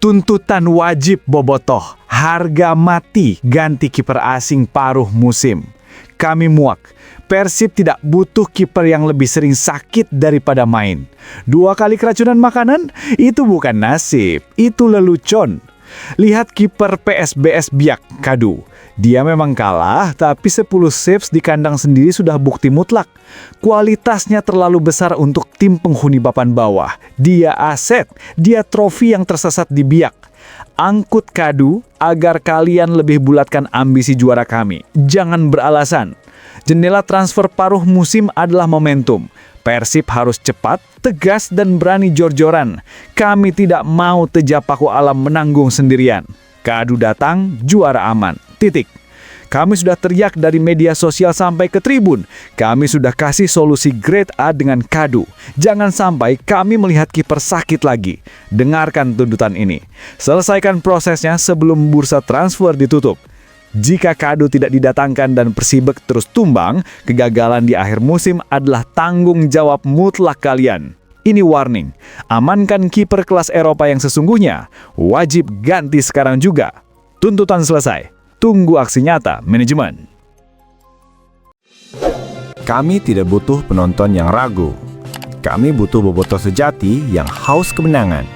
Tuntutan wajib bobotoh, harga mati ganti kiper asing paruh musim. Kami muak. Persib tidak butuh kiper yang lebih sering sakit daripada main. 2 kali keracunan makanan? Itu bukan nasib, itu lelucon. Lihat kiper PSBS Biak, Kadu. Dia memang kalah, tapi 10 saves di kandang sendiri sudah bukti mutlak. Kualitasnya terlalu besar untuk tim penghuni papan bawah. Dia aset, dia trofi yang tersesat di Biak. Angkut Kadu agar kalian lebih bulatkan ambisi juara kami. Jangan beralasan. Jendela transfer paruh musim adalah momentum. Persib harus cepat, tegas, dan berani jor-joran. Kami tidak mau tejapaku alam menanggung sendirian. Kadu datang, juara aman. Titik. Kami sudah teriak dari media sosial sampai ke tribun. Kami sudah kasih solusi grade A dengan Kadu. Jangan sampai kami melihat kiper sakit lagi. Dengarkan tuntutan ini. Selesaikan prosesnya sebelum bursa transfer ditutup. Jika Kadu tidak didatangkan dan Persibek terus tumbang, kegagalan di akhir musim adalah tanggung jawab mutlak kalian. Ini warning, amankan kiper kelas Eropa yang sesungguhnya. Wajib ganti sekarang juga. Tuntutan selesai. Tunggu aksi nyata manajemen. Kami tidak butuh penonton yang ragu. Kami butuh bobotoh sejati yang haus kemenangan.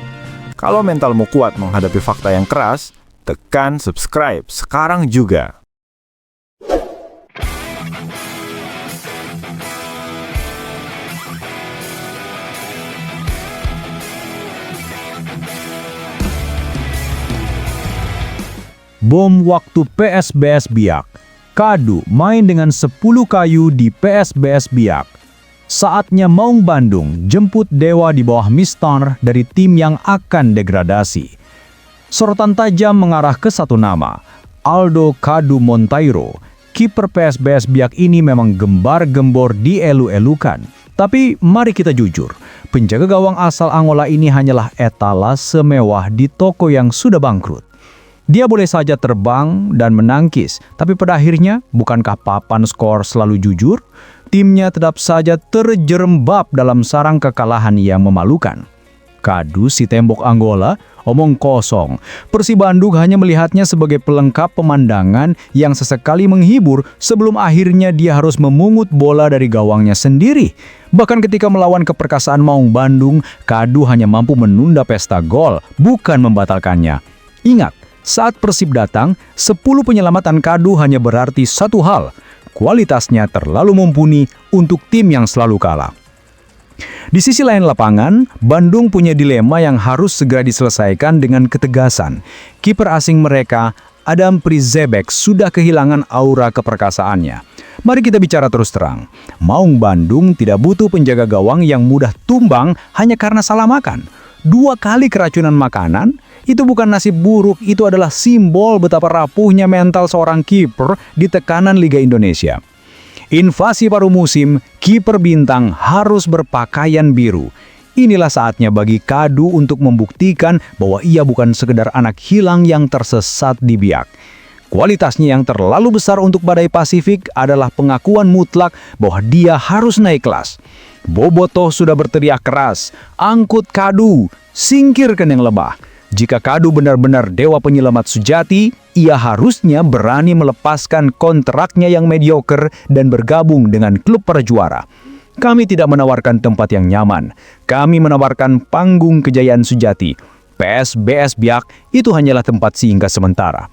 Kalau mentalmu kuat menghadapi fakta yang keras, tekan subscribe sekarang juga. Bom waktu PSBS Biak. Kadu main dengan 10 kayu di PSBS Biak. Saatnya Maung Bandung jemput Dewa di bawah Mistar dari tim yang akan degradasi. Sorotan tajam mengarah ke satu nama, Aldo Kadu Monteiro. Kiper PSBS Biak ini memang gembar-gembor dielu-elukan. Tapi mari kita jujur, penjaga gawang asal Angola ini hanyalah etalase mewah di toko yang sudah bangkrut. Dia boleh saja terbang dan menangkis, tapi pada akhirnya, bukankah papan skor selalu jujur? Timnya tetap saja terjerembab dalam sarang kekalahan yang memalukan. Kadu si tembok Angola, omong kosong. Persib Bandung hanya melihatnya sebagai pelengkap pemandangan yang sesekali menghibur sebelum akhirnya dia harus memungut bola dari gawangnya sendiri. Bahkan ketika melawan keperkasaan Maung Bandung, Kadu hanya mampu menunda pesta gol, bukan membatalkannya. Ingat, saat Persib datang, 10 penyelamatan Kadu hanya berarti satu hal. Kualitasnya terlalu mumpuni untuk tim yang selalu kalah. Di sisi lain lapangan, Bandung punya dilema yang harus segera diselesaikan dengan ketegasan. Kiper asing mereka, Adam Prizebek, sudah kehilangan aura keperkasaannya. Mari kita bicara terus terang. Maung Bandung tidak butuh penjaga gawang yang mudah tumbang hanya karena salah makan. 2 kali keracunan makanan, itu bukan nasib buruk, itu adalah simbol betapa rapuhnya mental seorang kiper di tekanan Liga Indonesia. Invasi paruh musim, kiper bintang harus berpakaian biru. Inilah saatnya bagi Kadu untuk membuktikan bahwa ia bukan sekedar anak hilang yang tersesat di Biak. Kualitasnya yang terlalu besar untuk badai Pasifik adalah pengakuan mutlak bahwa dia harus naik kelas. Bobotoh sudah berteriak keras, angkut Kadu, singkirkan yang lemah. Jika Kadu benar-benar dewa penyelamat sejati, ia harusnya berani melepaskan kontraknya yang mediocre dan bergabung dengan klub para juara. Kami tidak menawarkan tempat yang nyaman. Kami menawarkan panggung kejayaan sejati. PSBS Biak itu hanyalah tempat singgah sementara.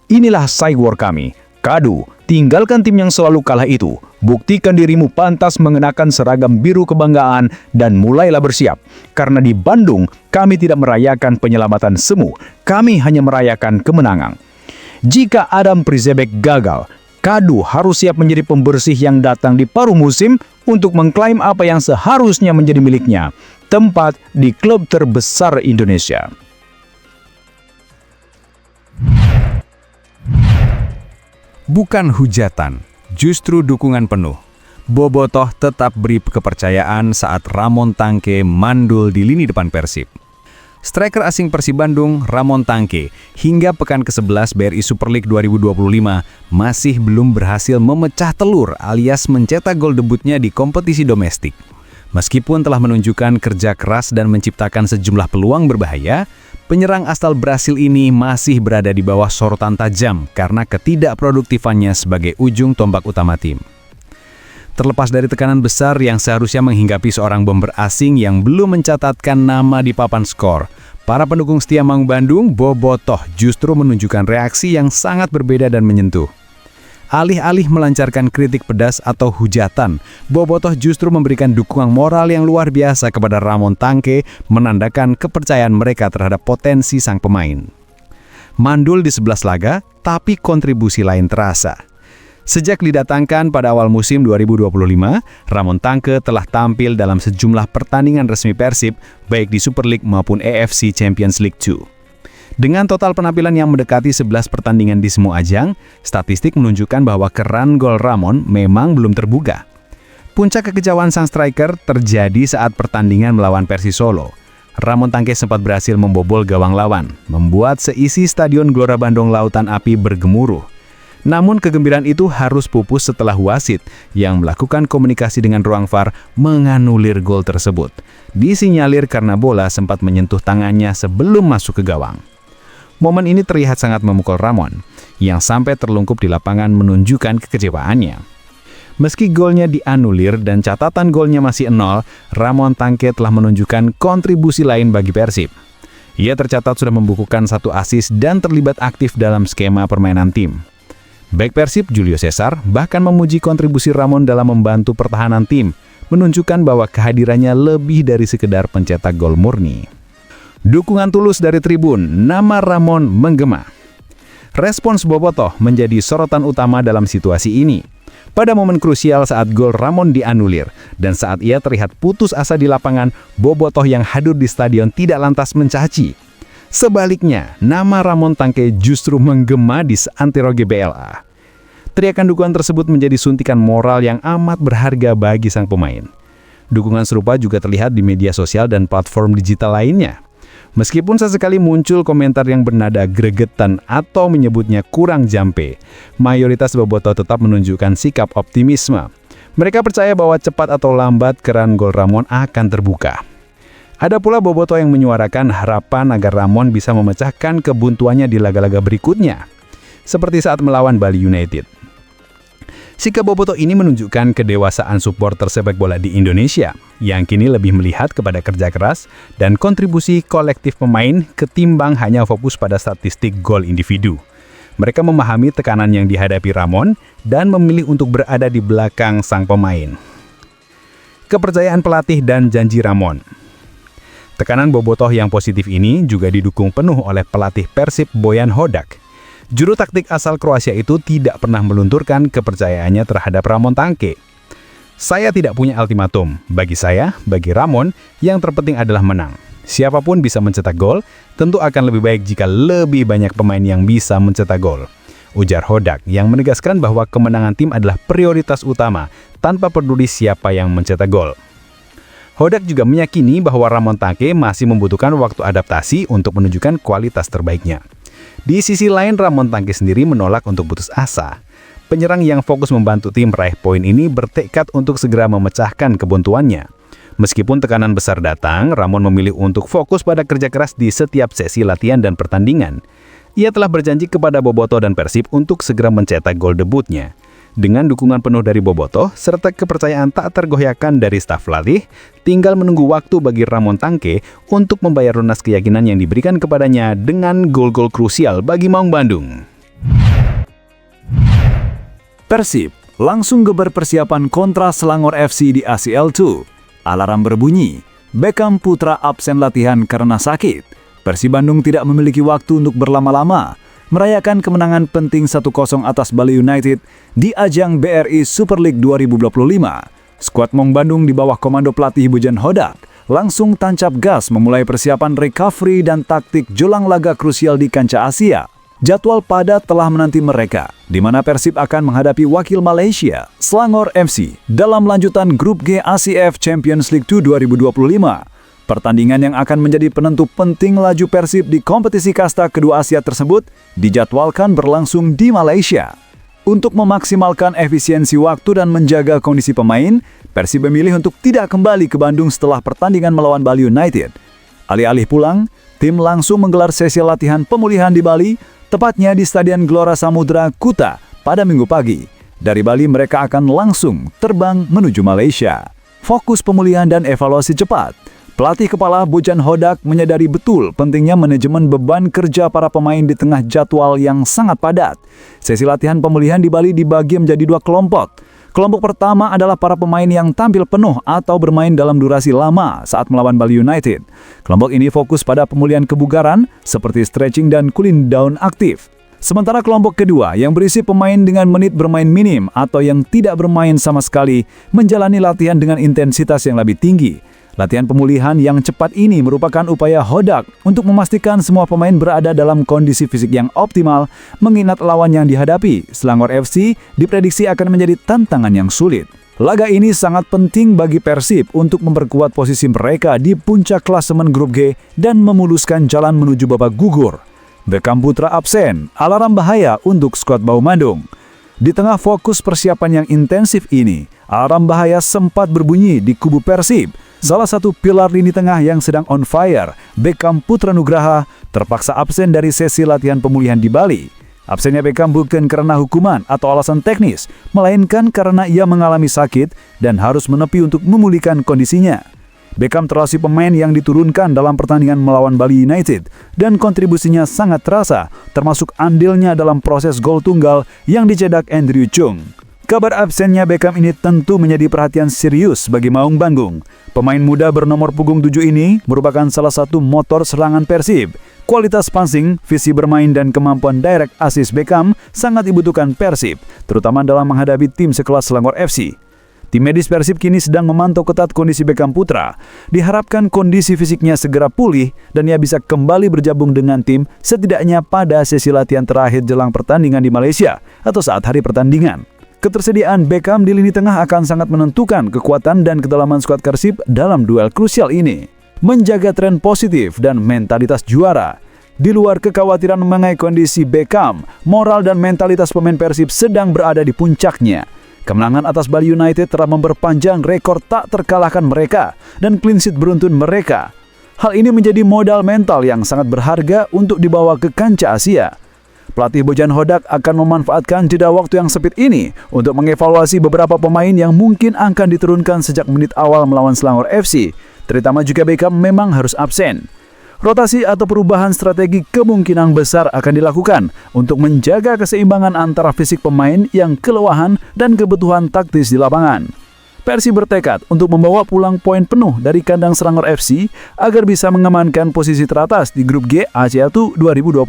Inilah cywar kami. Kadu, tinggalkan tim yang selalu kalah itu. Buktikan dirimu pantas mengenakan seragam biru kebanggaan dan mulailah bersiap. Karena di Bandung, kami tidak merayakan penyelamatan semu. Kami hanya merayakan kemenangan. Jika Adam Prizebek gagal, Kadu harus siap menjadi pembersih yang datang di paruh musim untuk mengklaim apa yang seharusnya menjadi miliknya. Tempat di klub terbesar Indonesia. Bukan hujatan, justru dukungan penuh. Bobotoh tetap beri kepercayaan saat Ramon Tangke mandul di lini depan Persib. striker asing Persib Bandung, Ramon Tangke, hingga pekan ke-11 BRI Super League 2025 masih belum berhasil memecah telur alias mencetak gol debutnya di kompetisi domestik. Meskipun telah menunjukkan kerja keras dan menciptakan sejumlah peluang berbahaya, penyerang asal Brasil ini masih berada di bawah sorotan tajam karena ketidakproduktifannya sebagai ujung tombak utama tim. Terlepas dari tekanan besar yang seharusnya menghinggapi seorang bomber asing yang belum mencatatkan nama di papan skor, para pendukung setia Maung Bandung, Bobotoh justru menunjukkan reaksi yang sangat berbeda dan menyentuh. Alih-alih melancarkan kritik pedas atau hujatan, Bobotoh justru memberikan dukungan moral yang luar biasa kepada Ramon Tangke, menandakan kepercayaan mereka terhadap potensi sang pemain. Mandul di 11 laga, tapi kontribusi lain terasa. Sejak didatangkan pada awal musim 2025, Ramon Tangke telah tampil dalam sejumlah pertandingan resmi Persib, baik di Super League maupun AFC Champions League 2. Dengan total penampilan yang mendekati 11 pertandingan di semua ajang, statistik menunjukkan bahwa keran gol Ramon memang belum terbuka. Puncak kekecewaan sang striker terjadi saat pertandingan melawan Persis Solo. Ramon Tangke sempat berhasil membobol gawang lawan, membuat seisi Stadion Gelora Bandung Lautan Api bergemuruh. Namun kegembiraan itu harus pupus setelah wasit yang melakukan komunikasi dengan ruang VAR menganulir gol tersebut. Disinyalir karena bola sempat menyentuh tangannya sebelum masuk ke gawang. Momen ini terlihat sangat memukul Ramon, yang sampai terlungkup di lapangan menunjukkan kekecewaannya. Meski golnya dianulir dan catatan golnya masih 0, Ramon Tangke telah menunjukkan kontribusi lain bagi Persib. Ia tercatat sudah membukukan 1 assist dan terlibat aktif dalam skema permainan tim. Bek Persib Julio Cesar bahkan memuji kontribusi Ramon dalam membantu pertahanan tim, menunjukkan bahwa kehadirannya lebih dari sekedar pencetak gol murni. Dukungan tulus dari tribun, nama Ramon menggema. Respons Bobotoh menjadi sorotan utama dalam situasi ini. Pada momen krusial saat gol Ramon dianulir dan saat ia terlihat putus asa di lapangan, Bobotoh yang hadir di stadion tidak lantas mencaci. Sebaliknya, nama Ramon Tangke justru menggema di seantero GBLA. Teriakan dukungan tersebut menjadi suntikan moral yang amat berharga bagi sang pemain. Dukungan serupa juga terlihat di media sosial dan platform digital lainnya. Meskipun sesekali muncul komentar yang bernada gregetan atau menyebutnya kurang jampe, mayoritas Bobotoh tetap menunjukkan sikap optimisme. Mereka percaya bahwa cepat atau lambat keran gol Ramon akan terbuka. Ada pula Bobotoh yang menyuarakan harapan agar Ramon bisa memecahkan kebuntuannya di laga-laga berikutnya, seperti saat melawan Bali United. Sikap Bobotoh ini menunjukkan kedewasaan supporter sepak bola di Indonesia, yang kini lebih melihat kepada kerja keras dan kontribusi kolektif pemain ketimbang hanya fokus pada statistik gol individu. Mereka memahami tekanan yang dihadapi Ramon dan memilih untuk berada di belakang sang pemain. Kepercayaan pelatih dan janji Ramon. Tekanan Bobotoh yang positif ini juga didukung penuh oleh pelatih Persib Bojan Hodak. Juru taktik asal Kroasia itu tidak pernah melunturkan kepercayaannya terhadap Ramon Tangke. Saya tidak punya ultimatum. Bagi saya, bagi Ramon, yang terpenting adalah menang. Siapapun bisa mencetak gol, tentu akan lebih baik jika lebih banyak pemain yang bisa mencetak gol. Ujar Hodak yang menegaskan bahwa kemenangan tim adalah prioritas utama tanpa peduli siapa yang mencetak gol. Hodak juga meyakini bahwa Ramon Tangke masih membutuhkan waktu adaptasi untuk menunjukkan kualitas terbaiknya. Di sisi lain, Ramon Tangke sendiri menolak untuk putus asa. Penyerang yang fokus membantu tim meraih poin ini bertekad untuk segera memecahkan kebuntuannya. Meskipun tekanan besar datang, Ramon memilih untuk fokus pada kerja keras di setiap sesi latihan dan pertandingan. Ia telah berjanji kepada Bobotoh dan Persib untuk segera mencetak gol debutnya. Dengan dukungan penuh dari Bobotoh, serta kepercayaan tak tergoyahkan dari staf pelatih, tinggal menunggu waktu bagi Ramon Tangke untuk membayar lunas keyakinan yang diberikan kepadanya dengan gol-gol krusial bagi Maung Bandung. Persib langsung geber persiapan kontra Selangor FC di ACL 2. Alarm berbunyi, Beckham Putra absen latihan karena sakit. Persib Bandung tidak memiliki waktu untuk berlama-lama, merayakan kemenangan penting 1-0 atas Bali United di ajang BRI Super League 2025. Skuad Maung Bandung di bawah komando pelatih Bojan Hodak langsung tancap gas memulai persiapan recovery dan taktik jelang laga krusial di kancah Asia. Jadwal padat telah menanti mereka, di mana Persib akan menghadapi wakil Malaysia, Selangor FC, dalam lanjutan Grup G ACF Champions League 2 2025. Pertandingan yang akan menjadi penentu penting laju Persib di kompetisi kasta kedua Asia tersebut dijadwalkan berlangsung di Malaysia. Untuk memaksimalkan efisiensi waktu dan menjaga kondisi pemain, Persib memilih untuk tidak kembali ke Bandung setelah pertandingan melawan Bali United. Alih-alih pulang, tim langsung menggelar sesi latihan pemulihan di Bali, tepatnya di Stadion Gelora Samudra Kuta pada Minggu pagi. Dari Bali mereka akan langsung terbang menuju Malaysia. Fokus pemulihan dan evaluasi cepat. Pelatih kepala Bojan Hodak menyadari betul pentingnya manajemen beban kerja para pemain di tengah jadwal yang sangat padat. Sesi latihan pemulihan di Bali dibagi menjadi 2 kelompok. Kelompok pertama adalah para pemain yang tampil penuh atau bermain dalam durasi lama saat melawan Bali United. Kelompok ini fokus pada pemulihan kebugaran seperti stretching dan cooling down aktif. Sementara kelompok kedua yang berisi pemain dengan menit bermain minim atau yang tidak bermain sama sekali menjalani latihan dengan intensitas yang lebih tinggi. Latihan pemulihan yang cepat ini merupakan upaya Hodak untuk memastikan semua pemain berada dalam kondisi fisik yang optimal mengingat lawan yang dihadapi. Selangor FC diprediksi akan menjadi tantangan yang sulit. Laga ini sangat penting bagi Persib untuk memperkuat posisi mereka di puncak klasemen grup G dan memuluskan jalan menuju babak gugur. Beckham Putra absen, alarm bahaya untuk skuad Bau Bandung. Di tengah fokus persiapan yang intensif ini, alarm bahaya sempat berbunyi di kubu Persib. Salah satu pilar lini tengah yang sedang on fire, Beckham Putra Nugraha, terpaksa absen dari sesi latihan pemulihan di Bali. Absennya Beckham bukan karena hukuman atau alasan teknis, melainkan karena ia mengalami sakit dan harus menepi untuk memulihkan kondisinya. Beckham termasuk pemain yang diturunkan dalam pertandingan melawan Bali United dan kontribusinya sangat terasa, termasuk andilnya dalam proses gol tunggal yang dicetak Andrew Chung. Kabar absennya Beckham ini tentu menjadi perhatian serius bagi Maung Bandung. Pemain muda bernomor punggung 7 ini merupakan salah satu motor serangan Persib. Kualitas passing, visi bermain dan kemampuan direct assist Beckham sangat dibutuhkan Persib, terutama dalam menghadapi tim sekelas Selangor FC. Tim medis Persib kini sedang memantau ketat kondisi Beckham Putra. Diharapkan kondisi fisiknya segera pulih dan ia bisa kembali bergabung dengan tim setidaknya pada sesi latihan terakhir jelang pertandingan di Malaysia atau saat hari pertandingan. Ketersediaan Beckham di lini tengah akan sangat menentukan kekuatan dan kedalaman skuad Persib dalam duel krusial ini. Menjaga tren positif dan mentalitas juara. Di luar kekhawatiran mengenai kondisi Beckham, moral dan mentalitas pemain Persib sedang berada di puncaknya. Kemenangan atas Bali United telah memperpanjang rekor tak terkalahkan mereka dan clean sheet beruntun mereka. Hal ini menjadi modal mental yang sangat berharga untuk dibawa ke kancah Asia. Pelatih Bojan Hodak akan memanfaatkan jeda waktu yang sempit ini untuk mengevaluasi beberapa pemain yang mungkin akan diturunkan sejak menit awal melawan Selangor FC, terutama juga Beckham memang harus absen. Rotasi atau perubahan strategi kemungkinan besar akan dilakukan untuk menjaga keseimbangan antara fisik pemain yang kelelahan dan kebutuhan taktis di lapangan. Persib bertekad untuk membawa pulang poin penuh dari kandang Selangor FC agar bisa mengamankan posisi teratas di grup G ACL 2025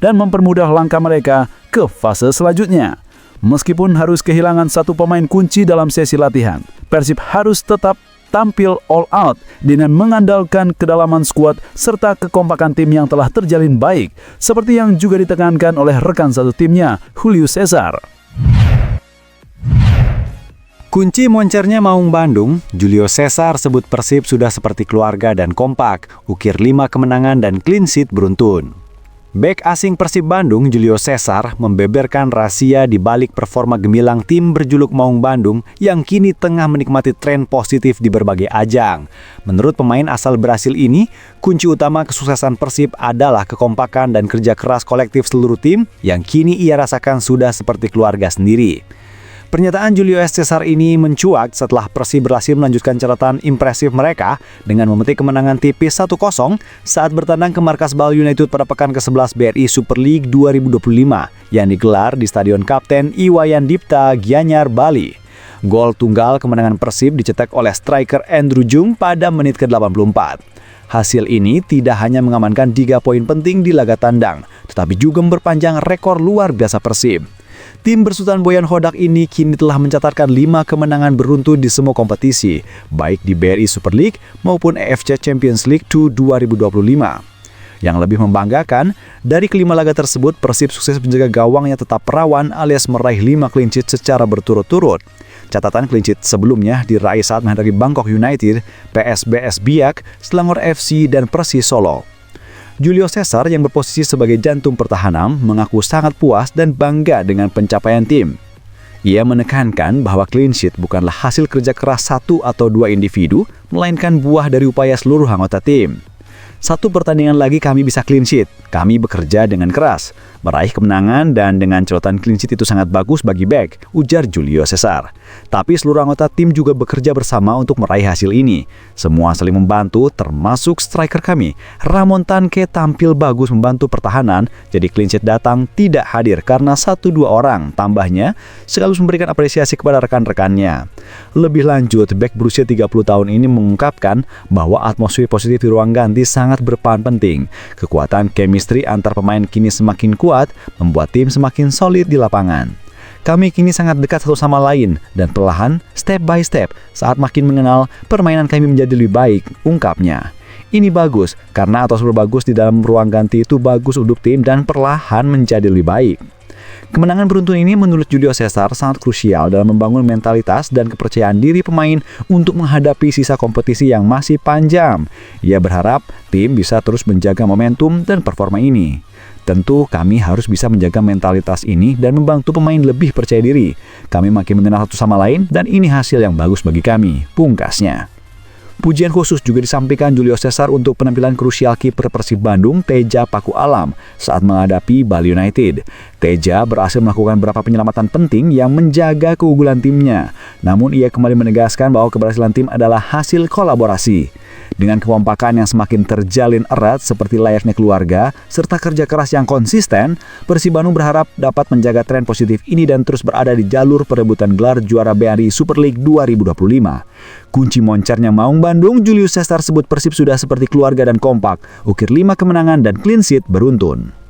dan mempermudah langkah mereka ke fase selanjutnya. Meskipun harus kehilangan satu pemain kunci dalam sesi latihan, Persib harus tetap tampil all out dengan mengandalkan kedalaman skuad serta kekompakan tim yang telah terjalin baik, seperti yang juga ditekankan oleh rekan satu timnya, Julio Cesar. Kunci moncernya Maung Bandung, Julio Cesar sebut Persib sudah seperti keluarga dan kompak, ukir 5 kemenangan dan clean sheet beruntun. Bek asing Persib Bandung, Julio Cesar, membeberkan rahasia di balik performa gemilang tim berjuluk Maung Bandung yang kini tengah menikmati tren positif di berbagai ajang. Menurut pemain asal Brasil ini, kunci utama kesuksesan Persib adalah kekompakan dan kerja keras kolektif seluruh tim yang kini ia rasakan sudah seperti keluarga sendiri. Pernyataan Julio Cesar ini mencuat setelah Persib berhasil melanjutkan catatan impresif mereka dengan memetik kemenangan tipis 1-0 saat bertandang ke markas Bali United pada pekan ke-11 BRI Super League 2025 yang digelar di Stadion Kapten Iwayan Dipta, Gianyar, Bali. Gol tunggal kemenangan Persib dicetak oleh striker Andrew Chung pada menit ke-84. Hasil ini tidak hanya mengamankan 3 poin penting di laga tandang, tetapi juga memperpanjang rekor luar biasa Persib. Tim bersutan Bojan Hodak ini kini telah mencatatkan 5 kemenangan beruntun di semua kompetisi, baik di BRI Super League maupun AFC Champions League 2 2025. Yang lebih membanggakan, dari kelima laga tersebut Persib sukses menjaga gawangnya tetap perawan alias meraih 5 clean sheet secara berturut-turut. Catatan clean sheet sebelumnya diraih saat menghadapi Bangkok United, PSBS Biak, Selangor FC, dan Persis Solo. Julio Cesar yang berposisi sebagai jantung pertahanan mengaku sangat puas dan bangga dengan pencapaian tim. Ia menekankan bahwa clean sheet bukanlah hasil kerja keras satu atau dua individu, melainkan buah dari upaya seluruh anggota tim. Satu pertandingan lagi kami bisa clean sheet. Kami bekerja dengan keras, meraih kemenangan dan dengan catatan clean sheet itu sangat bagus bagi back, ujar Julio Cesar. Tapi seluruh anggota tim juga bekerja bersama untuk meraih hasil ini. Semua saling membantu, termasuk striker kami. Ramon Tanque tampil bagus membantu pertahanan, jadi clean sheet datang tidak hadir karena 1-2 orang. Tambahnya, sekaligus memberikan apresiasi kepada rekan-rekannya. Lebih lanjut, back berusia 30 tahun ini mengungkapkan bahwa atmosfer positif di ruang ganti sangat berperan penting. Kekuatan chemistry antar pemain kini semakin kuat, membuat tim semakin solid di lapangan. Kami kini sangat dekat satu sama lain, dan perlahan, step by step, saat makin mengenal, permainan kami menjadi lebih baik, ungkapnya. Ini bagus, karena atmosfer bagus di dalam ruang ganti itu bagus untuk tim dan perlahan menjadi lebih baik. Kemenangan beruntun ini menurut Julio Cesar sangat krusial dalam membangun mentalitas dan kepercayaan diri pemain untuk menghadapi sisa kompetisi yang masih panjang. Ia berharap tim bisa terus menjaga momentum dan performa ini. Tentu kami harus bisa menjaga mentalitas ini dan membantu pemain lebih percaya diri. Kami makin mengenal satu sama lain dan ini hasil yang bagus bagi kami, pungkasnya. Pujian khusus juga disampaikan Julio Cesar untuk penampilan krusial kiper Persib Bandung, Teja Paku Alam, saat menghadapi Bali United. Teja berhasil melakukan beberapa penyelamatan penting yang menjaga keunggulan timnya. Namun ia kembali menegaskan bahwa keberhasilan tim adalah hasil kolaborasi. Dengan kekompakan yang semakin terjalin erat seperti layaknya keluarga, serta kerja keras yang konsisten, Persib Bandung berharap dapat menjaga tren positif ini dan terus berada di jalur perebutan gelar juara BRI Super League 2025. Kunci moncernya Maung Bandung, Julio Cesar sebut Persib sudah seperti keluarga dan kompak, ukir 5 kemenangan dan clean sheet beruntun.